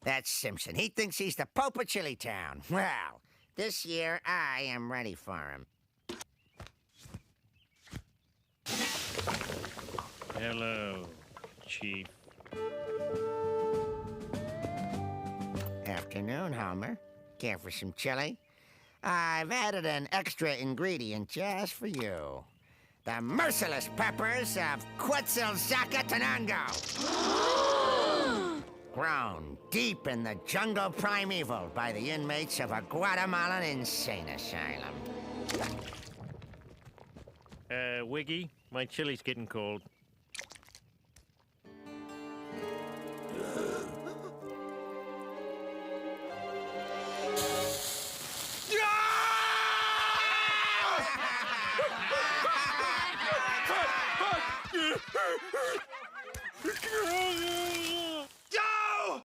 That's Simpson. He thinks he's the Pope of Chili Town. Well, this year I am ready for him. Hello, Chief. Afternoon, Homer. Care for some chili? I've added an extra ingredient just for you. The merciless peppers of Quetzalcoatl. Grown deep in the jungle primeval by the inmates of a Guatemalan insane asylum. Wiggy, my chili's getting cold.